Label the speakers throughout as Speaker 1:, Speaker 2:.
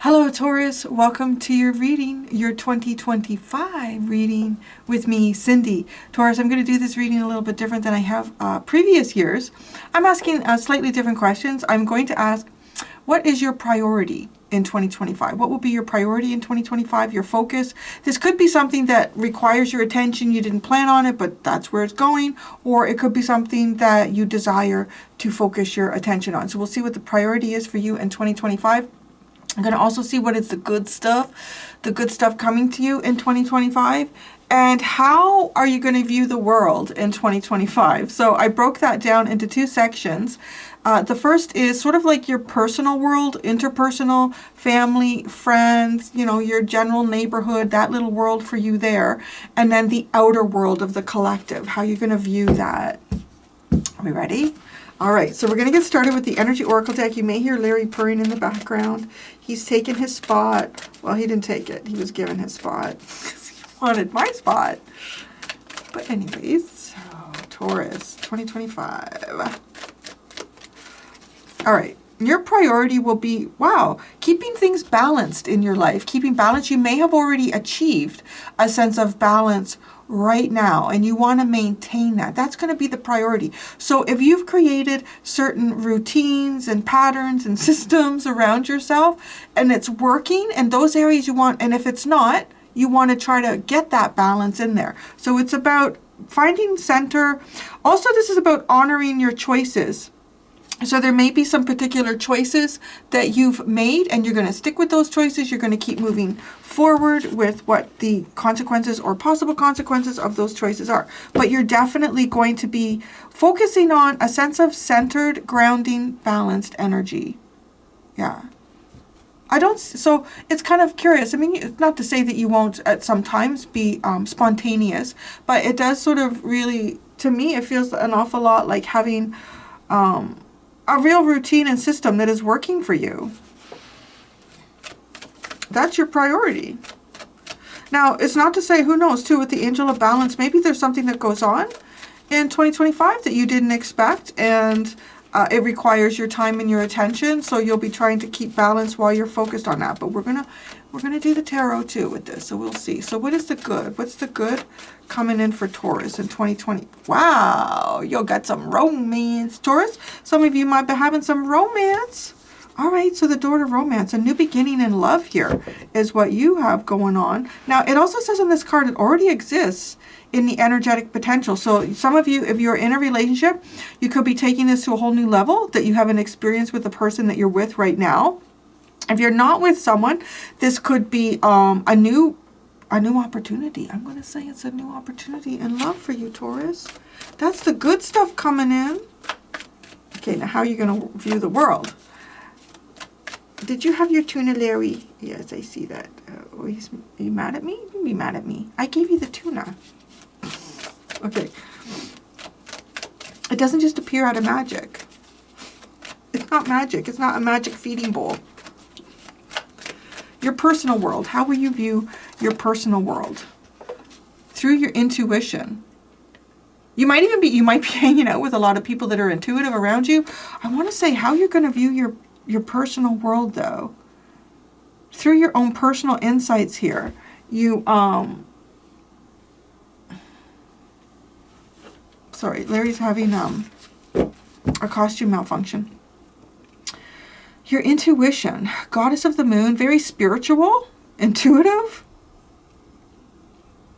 Speaker 1: Hello Taurus, welcome to your reading, your 2025 reading with me, Cindy. Taurus, I'm going to do this reading a little bit different than I have previous years. I'm asking slightly different questions. I'm going to ask, what is your priority in 2025? What will be your priority in 2025, your focus? This could be something that requires your attention. You didn't plan on it, but that's where it's going. Or it could be something that you desire to focus your attention on. So we'll see what the priority is for you in 2025. I'm going to also see what is the good stuff coming to you in 2025, and how are you going to view the world in 2025. So I broke that down into two sections. The first is sort of like your personal world, interpersonal, family, friends, your general neighborhood, that little world for you there. And then the outer world of the collective, how you're going to view that. Are we ready? All right, so we're going to get started with the Energy Oracle deck. You may hear Larry purring in the background. He's taken his spot. Well, he didn't take it. He was given his spot because he wanted my spot. But anyways, so Taurus, 2025. All right, your priority will be, keeping things balanced in your life. Keeping balance. You may have already achieved a sense of balance right now, and you want to maintain that. That's going to be the priority. So if you've created certain routines and patterns and systems around yourself and it's working, and those areas you want, and if it's not, you want to try to get that balance in there. So it's about finding center. Also, this is about honoring your choices. So there may be some particular choices that you've made, and you're going to stick with those choices. You're going to keep moving forward with what the consequences or possible consequences of those choices are. But you're definitely going to be focusing on a sense of centered, grounding, balanced energy. Yeah. So it's kind of curious. I mean, it's not to say that you won't at some times be spontaneous, but it does sort of really, to me, it feels an awful lot like having a real routine and system that is working for you. That's your priority. Now, it's not to say, who knows, too, with the Angel of Balance, maybe there's something that goes on in 2025 that you didn't expect, and it requires your time and your attention, so you'll be trying to keep balance while you're focused on that. But we're gonna do the tarot, too, with this, so we'll see. So what is the good? What's the good coming in for Taurus in 2020? Wow, you got some romance, Taurus. Some of you might be having some romance. All right, so the door to romance, a new beginning in love here is what you have going on. Now, it also says on this card it already exists in the energetic potential. So some of you, if you're in a relationship, you could be taking this to a whole new level that you haven't experienced with the person that you're with right now. If you're not with someone, this could be a new opportunity. I'm going to say it's a new opportunity in love for you, Taurus. That's the good stuff coming in. Okay, now how are you going to view the world? Did you have your tuna, Larry? Yes, I see that. Are you mad at me? You can be mad at me. I gave you the tuna. Okay. It doesn't just appear out of magic. It's not magic. It's not a magic feeding bowl. Your personal world. How will you view your personal world? Through your intuition. You might be hanging out with a lot of people that are intuitive around you. I want to say how you're going to view your personal world, though. Through your own personal insights here. Sorry, Larry's having a costume malfunction. Your intuition, goddess of the moon, very spiritual, intuitive.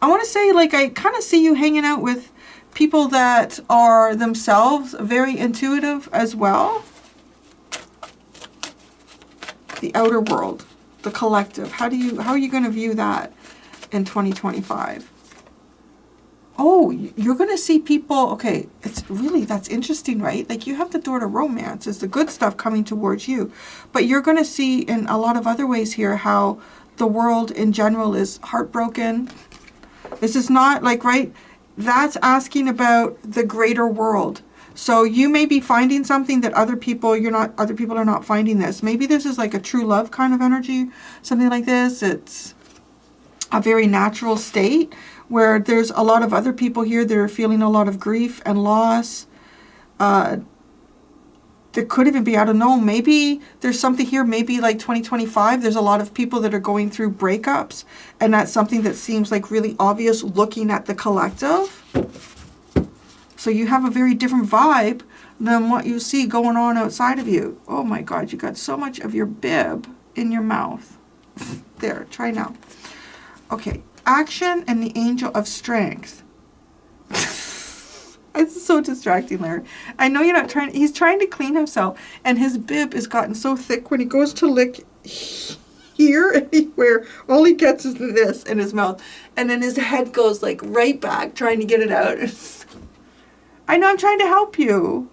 Speaker 1: I want to say, like, I kind of see you hanging out with people that are themselves very intuitive as well. The outer world, the collective. How are you going to view that in 2025? Oh, you're going to see people, okay, that's interesting, right? Like, you have the door to romance, is the good stuff coming towards you. But you're going to see in a lot of other ways here how the world in general is heartbroken. This is not like, right, that's asking about the greater world. So you may be finding something that other people are not finding this. Maybe this is like a true love kind of energy, something like this. It's a very natural state where there's a lot of other people here that are feeling a lot of grief and loss. there could even be, I don't know, maybe there's something here, maybe like 2025, there's a lot of people that are going through breakups, and that's something that seems like really obvious looking at the collective. So you have a very different vibe than what you see going on outside of you. Oh my God, you got so much of your bib in your mouth. There, try now. Okay, action and the angel of strength. It's so distracting, Larry. I know you're not trying, he's trying to clean himself, and his bib has gotten so thick when he goes to lick here, anywhere, all he gets is this in his mouth, and then his head goes like right back trying to get it out. I know, I'm trying to help you.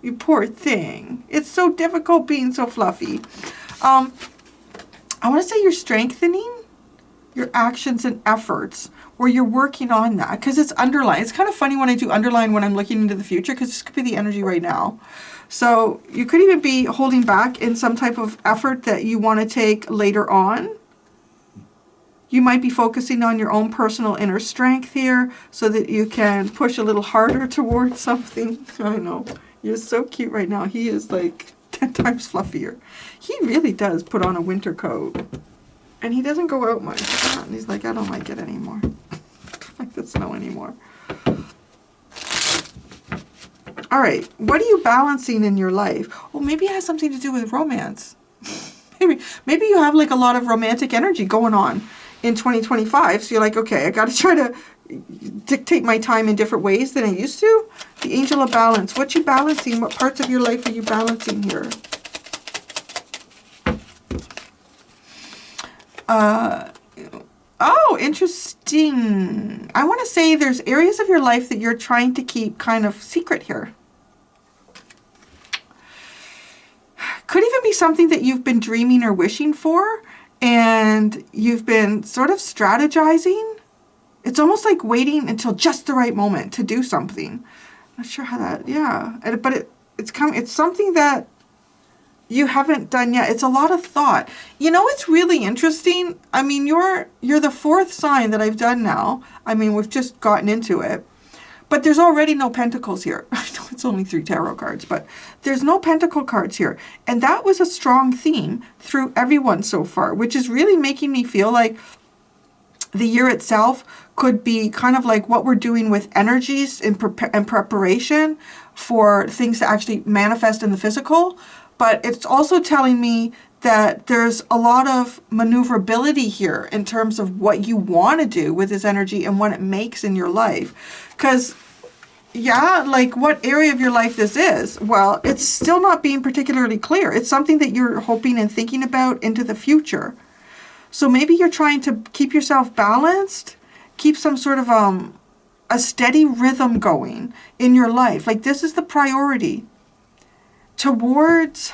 Speaker 1: You poor thing. It's so difficult being so fluffy. I want to say you're strengthening your actions and efforts, or you're working on that, because it's underlined. It's kind of funny when I do underline when I'm looking into the future, because this could be the energy right now. So you could even be holding back in some type of effort that you want to take later on. You might be focusing on your own personal inner strength here so that you can push a little harder towards something. I know. You're so cute right now. He is like 10 times fluffier. He really does put on a winter coat. And he doesn't go out much. And he's like, I don't like it anymore. I don't like the snow anymore. All right. What are you balancing in your life? Well, maybe it has something to do with romance. Maybe you have like a lot of romantic energy going on in 2025. So you're like, okay, I got to try to dictate my time in different ways than I used to. The angel of balance. What you balancing? What parts of your life are you balancing here? Oh, interesting. I want to say there's areas of your life that you're trying to keep kind of secret here. Could even be something that you've been dreaming or wishing for, and you've been sort of strategizing. It's almost like waiting until just the right moment to do something. Not sure how that, yeah. But it's something that you haven't done yet. It's a lot of thought. You know, it's really interesting. I mean, you're the fourth sign that I've done now. I mean, we've just gotten into it. But there's already no pentacles here. I know it's only 3 tarot cards, but there's no pentacle cards here. And that was a strong theme through everyone so far, which is really making me feel like the year itself could be kind of like what we're doing with energies in preparation for things to actually manifest in the physical. But it's also telling me that there's a lot of maneuverability here in terms of what you want to do with this energy and what it makes in your life. Because, yeah, like what area of your life this is, well, it's still not being particularly clear. It's something that you're hoping and thinking about into the future. So maybe you're trying to keep yourself balanced, keep some sort of a steady rhythm going in your life. Like this is the priority towards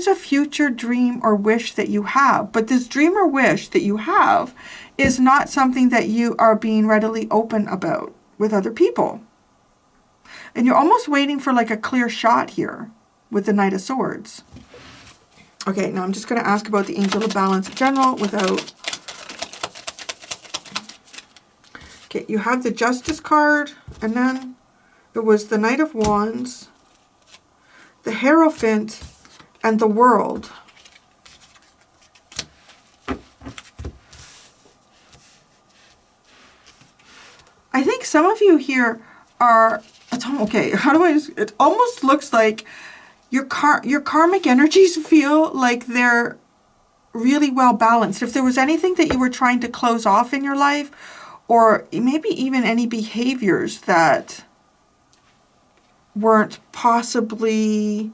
Speaker 1: a future dream or wish that you have. But this dream or wish that you have is not something that you are being readily open about with other people. And you're almost waiting for like a clear shot here with the Knight of Swords. Okay, now I'm just going to ask about the Angel of Balance in general without... Okay, you have the Justice card, and then it was the Knight of Wands, the Hierophant, and the World. I think some of you here are... Okay, how do I... It almost looks like your karmic energies feel like they're really well balanced. If there was anything that you were trying to close off in your life, or maybe even any behaviors that weren't possibly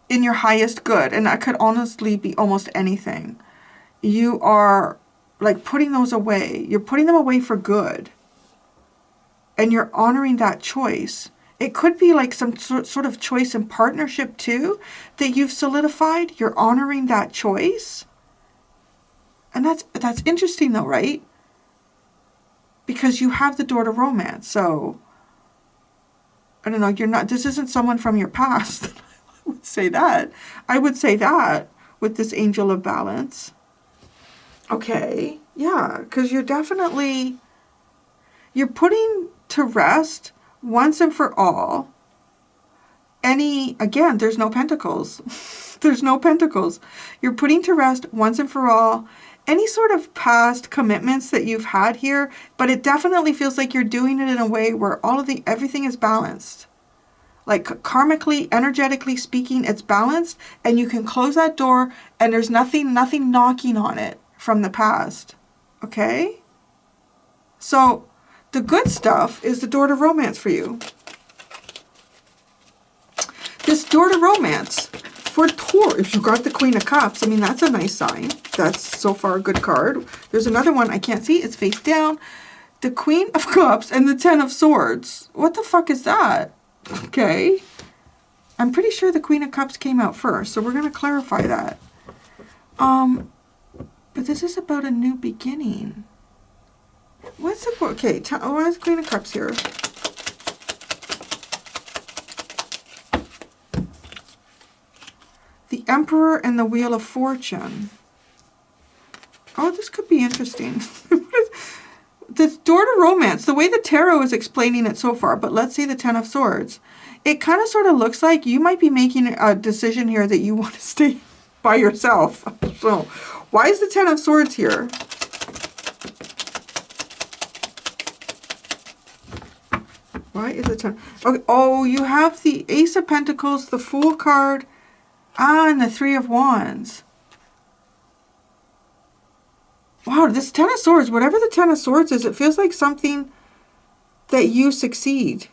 Speaker 1: in your highest good, and that could honestly be almost anything, you are like putting those away. You're putting them away for good. And you're honoring that choice. It could be like some sort of choice in partnership too that you've solidified. You're honoring that choice. And that's interesting though, right? Because you have the door to romance. So, I don't know, you're not, this isn't someone from your past. I would say that. I would say that with this Angel of Balance. Okay, yeah, because you're definitely, you're putting to rest once and for all again, there's no pentacles. There's no pentacles. You're putting to rest once and for all any sort of past commitments that you've had here, but it definitely feels like you're doing it in a way where everything is balanced. Like karmically, energetically speaking, it's balanced, and you can close that door and there's nothing knocking on it from the past. Okay? So the good stuff is the door to romance for you. This door to romance for Taurus, if you got the Queen of Cups, I mean, that's a nice sign. That's so far a good card. There's another one I can't see. It's face down. The Queen of Cups and the Ten of Swords. What the fuck is that? Okay. I'm pretty sure the Queen of Cups came out first, so we're going to clarify that. But this is about a new beginning. What's the... Okay, why is the Queen of Cups here? The Emperor and the Wheel of Fortune. Oh, this could be interesting. The door to romance, the way the tarot is explaining it so far, but let's see the Ten of Swords. It kind of sort of looks like you might be making a decision here that you want to stay by yourself. So, why is the Ten of Swords here? Why is the Ten? Okay, oh, you have the Ace of Pentacles, the Fool card, and the Three of Wands. Wow, this Ten of Swords, whatever the Ten of Swords is, it feels like something that you succeed.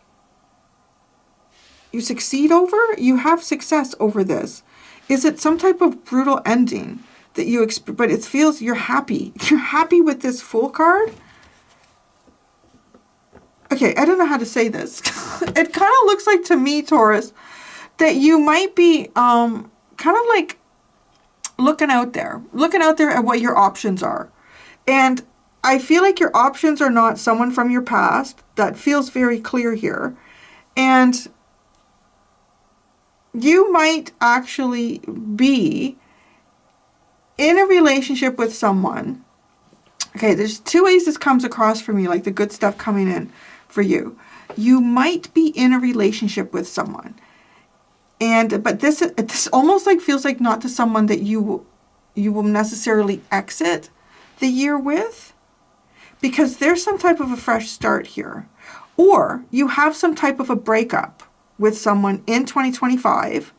Speaker 1: You succeed over? You have success over this. Is it some type of brutal ending that you but it feels you're happy. You're happy with this Fool card? Okay, I don't know how to say this. It kind of looks like to me, Taurus, that you might be kind of like looking out there at what your options are. And I feel like your options are not someone from your past. That feels very clear here. And you might actually be in a relationship with someone. Okay, there's two ways this comes across for me, like the good stuff coming in for you. You might be in a relationship with someone. But this almost like feels like not to someone that you will necessarily exit the year with, because there's some type of a fresh start here. Or you have some type of a breakup with someone in 2025,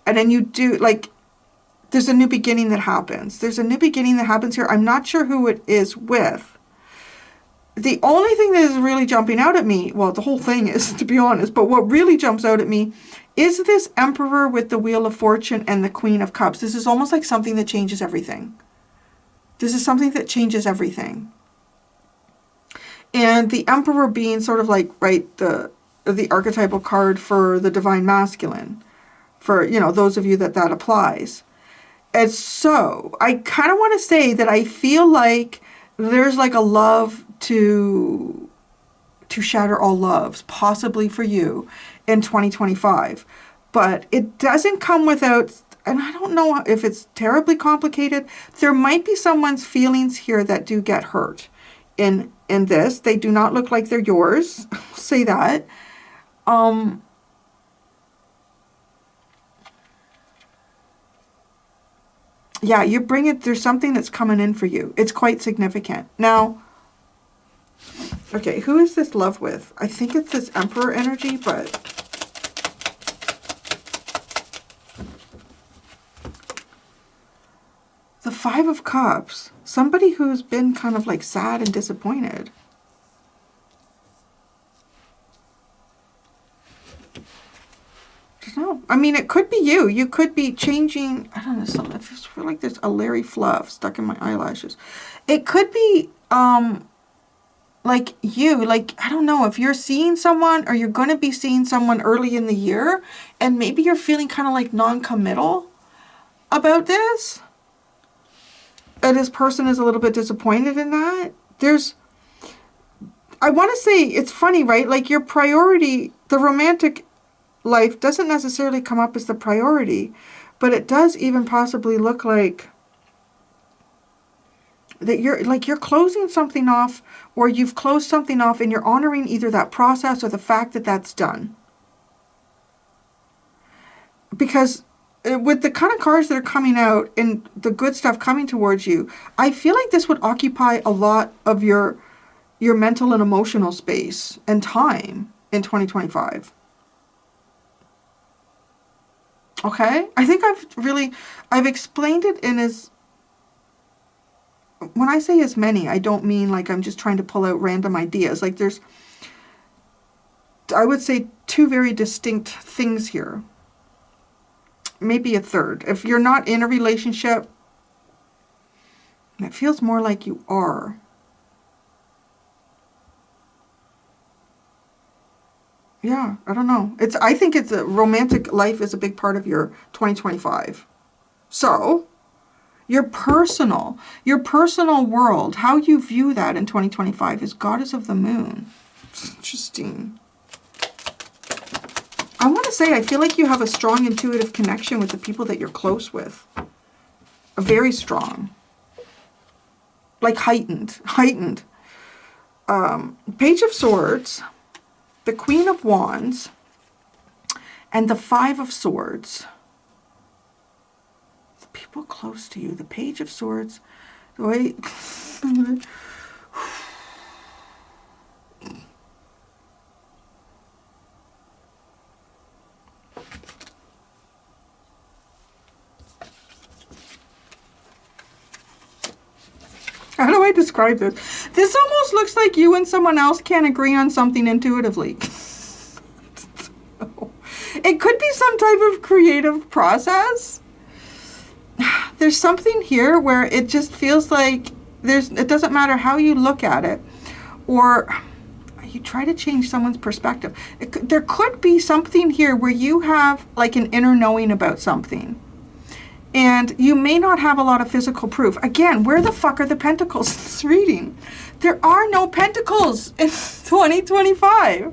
Speaker 1: and then you do, like, there's a new beginning that happens. There's a new beginning that happens here. I'm not sure who it is with. The only thing that is really jumping out at me, well, the whole thing is, to be honest, but what really jumps out at me is this Emperor with the Wheel of Fortune and the Queen of Cups. This is almost like something that changes everything. This is something that changes everything. And the Emperor being sort of like, right, the archetypal card for the Divine Masculine. For, you know, those of you that applies. And so, I kind of want to say that I feel like there's like a love to shatter all loves, possibly for you in 2025. But it doesn't come without, and I don't know if it's terribly complicated. There might be someone's feelings here that do get hurt in this. They do not look like they're yours. I'll say that. Yeah, you bring it, there's something that's coming in for you. It's quite significant. Now, okay, who is this love with? I think it's this Emperor energy, but the Five of Cups. Somebody who's been kind of like sad and disappointed. No, I mean, it could be you. You could be changing. I don't know. I feel like there's a Larry fluff stuck in my eyelashes. It could be like you. Like, I don't know if you're seeing someone or you're going to be seeing someone early in the year, and maybe you're feeling kind of like non-committal about this. And this person is a little bit disappointed in that. I want to say, it's funny, right? Like your priority, the romantic life doesn't necessarily come up as the priority, but it does even possibly look like that you're closing something off, or you've closed something off and you're honoring either that process or the fact that that's done. because with the kind of cards that are coming out and the good stuff coming towards you, I feel like this would occupy a lot of your mental and emotional space and time in 2025. Okay? I think I've explained it in as, when I say as many, I don't mean like I'm just trying to pull out random ideas. Like there's, I would say, two very distinct things here. Maybe a third. If you're not in a relationship, it feels more like you are. Yeah, I don't know. I think it's a romantic life is a big part of your 2025. So, your personal world, how you view that in 2025 is Goddess of the Moon. Interesting. I want to say, I feel like you have a strong intuitive connection with the people that you're close with. A very strong. Like heightened. Page of Swords, the Queen of Wands, and the Five of Swords. The people close to you, the Page of Swords. Wait. How do I describe this? This almost looks like you and someone else can't agree on something intuitively. It could be some type of creative process. There's something here where it just feels like it doesn't matter how you look at it, or you try to change someone's perspective. There could be something here where you have like an inner knowing about something. And you may not have a lot of physical proof. Again, where the fuck are the pentacles in this reading? There are no pentacles in 2025.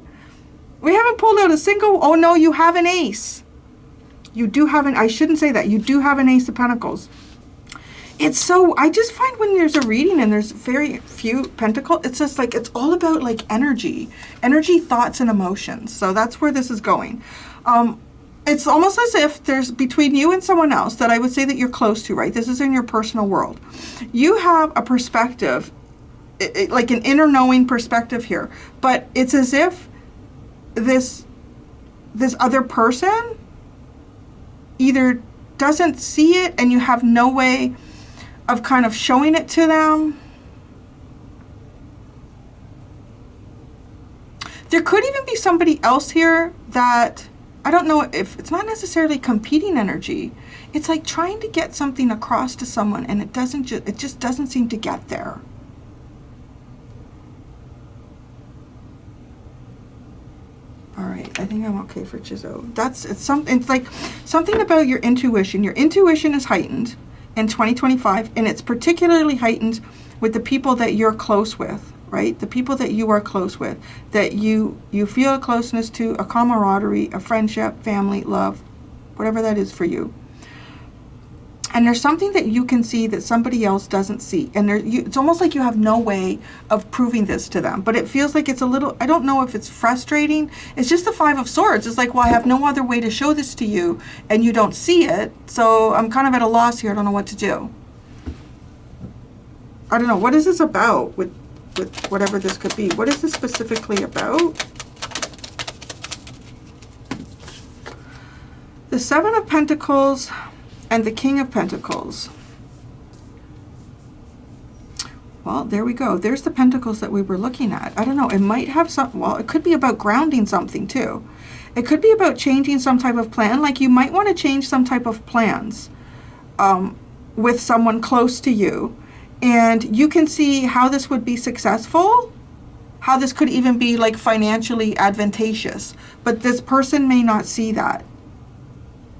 Speaker 1: We haven't pulled out a single. Oh no, you have an ace. You do have I shouldn't say that. You do have an ace of pentacles. I just find when there's a reading and there's very few pentacles, it's just like, it's all about like energy, thoughts, and emotions. So that's where this is going. It's almost as if there's between you and someone else that I would say that you're close to, right? This is in your personal world. You have a perspective, like an inner knowing perspective here, but it's as if this other person either doesn't see it and you have no way of kind of showing it to them. There could even be somebody else here that, I don't know if it's not necessarily competing energy. It's like trying to get something across to someone and it just doesn't seem to get there. All right, I think I'm okay for Chizo. It's like something about your intuition. Your intuition is heightened in 2025, and it's particularly heightened with the people that you're close with. Right? The people that you are close with, that you feel a closeness to, a camaraderie, a friendship, family, love, whatever that is for you. And there's something that you can see that somebody else doesn't see. And it's almost like you have no way of proving this to them. But it feels like it's a little, I don't know if it's frustrating. It's just the Five of Swords. It's like, well, I have no other way to show this to you, and you don't see it. So I'm kind of at a loss here. I don't know what to do. I don't know. What is this about with whatever this could be? What is this specifically about? The Seven of Pentacles and the King of Pentacles. Well, there we go. There's the pentacles that we were looking at. I don't know. It might have some, well, it could be about grounding something too. It could be about changing some type of plan. Like you might want to change some type of plans with someone close to you. And you can see how this would be successful, how this could even be like financially advantageous. But this person may not see that.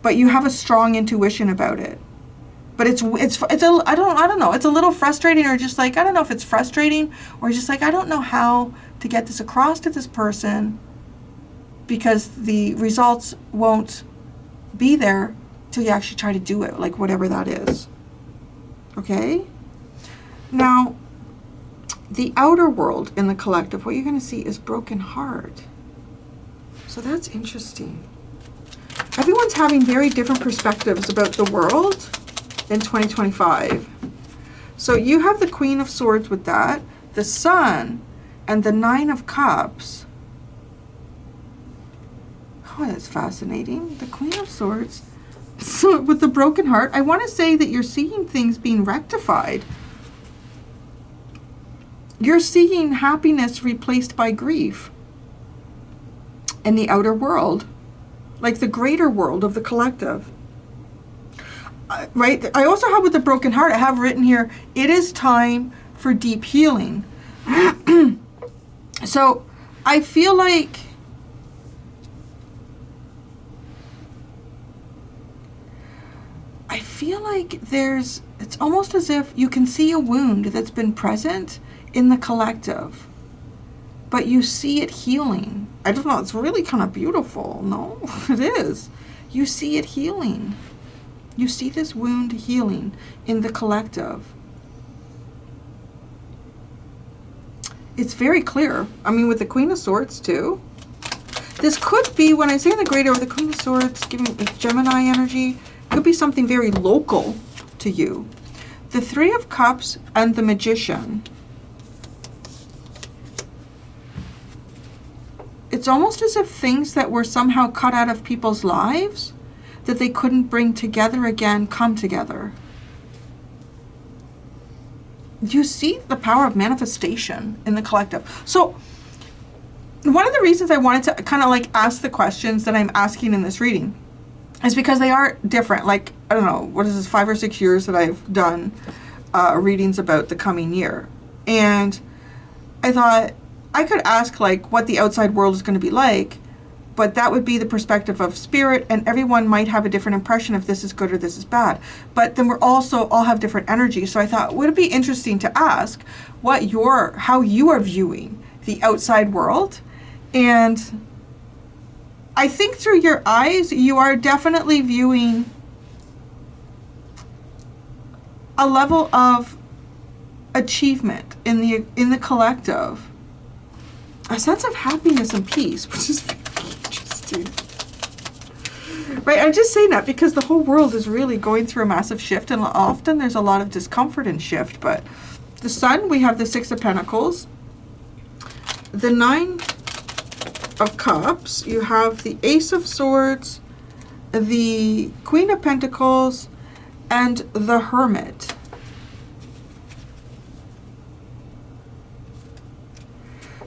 Speaker 1: But you have a strong intuition about it. But I don't know. It's a little frustrating, or just like, I don't know if it's frustrating or just like, I don't know how to get this across to this person because the results won't be there till you actually try to do it, like whatever that is. Okay? Now, the outer world in the collective, what you're going to see is broken heart. So that's interesting. Everyone everyone's having very different perspectives about the world in 2025. So you have the Queen of Swords with that, the Sun, and the Nine of Cups. Oh, that's fascinating. The Queen of Swords. So with the broken heart, I want to say that you're seeing things being rectified. You're seeing happiness replaced by grief in the outer world, like the greater world of the collective. Right? I also have with the broken heart, I have written here, it is time for deep healing. So I feel like it's almost as if you can see a wound that's been present in the collective, but you see it healing. I don't know, it's really kind of beautiful. No, it is. You see it healing. You see this wound healing in the collective. It's very clear. I mean, with the Queen of Swords too. This could be, when I say the greater, or the Queen of Swords, giving me Gemini energy, could be something very local to you. The Three of Cups and the Magician. It's almost as if things that were somehow cut out of people's lives that they couldn't bring together again come together. You see the power of manifestation in the collective. So one of the reasons I wanted to kind of like ask the questions that I'm asking in this reading is because they are different. Like, I don't know, what is this, 5 or 6 years that I've done readings about the coming year. And I thought I could ask like what the outside world is going to be like, but that would be the perspective of spirit, and everyone might have a different impression if this is good or this is bad. But then we're also all have different energy. So I thought, would it be interesting to ask how you are viewing the outside world? And I think through your eyes, you are definitely viewing a level of achievement in the collective, a sense of happiness and peace, which is very interesting. Right, I'm just saying that because the whole world is really going through a massive shift, and often there's a lot of discomfort in shift. But the Sun, we have the Six of Pentacles, the Nine of Cups, you have the Ace of Swords, the Queen of Pentacles, and the Hermit.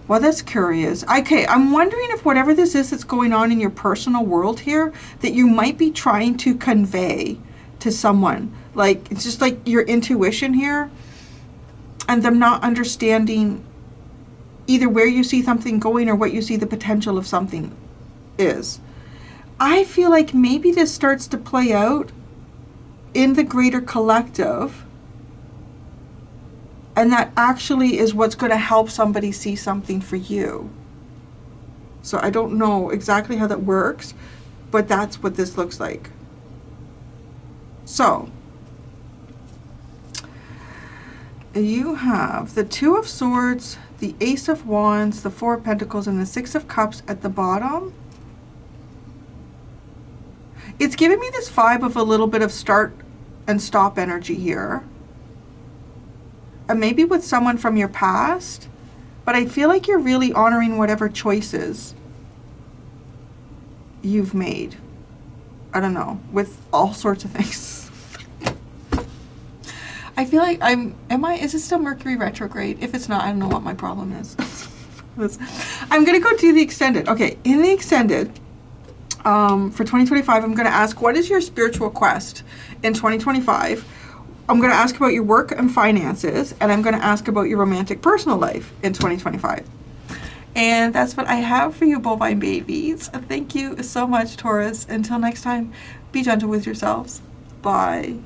Speaker 1: Well, that's curious. Okay, I'm wondering if whatever this is that's going on in your personal world here, that you might be trying to convey to someone. Like, it's just like your intuition here, and them not understanding either where you see something going or what you see the potential of something is. I feel like maybe this starts to play out in the greater collective, and that actually is what's going to help somebody see something for you. So I don't know exactly how that works, but that's what this looks like. So you have the Two of Swords, the Ace of Wands, the Four of Pentacles, and the Six of Cups at the bottom. It's giving me this vibe of a little bit of start and stop energy here. And maybe with someone from your past, but I feel like you're really honoring whatever choices you've made. I don't know, with all sorts of things. I feel like is it still Mercury retrograde? If it's not, I don't know what my problem is. I'm going to go to the extended. Okay, in the extended, for 2025, I'm going to ask, what is your spiritual quest in 2025? I'm going to ask about your work and finances, and I'm going to ask about your romantic personal life in 2025. And that's what I have for you, bovine babies. Thank you so much, Taurus. Until next time, be gentle with yourselves. Bye.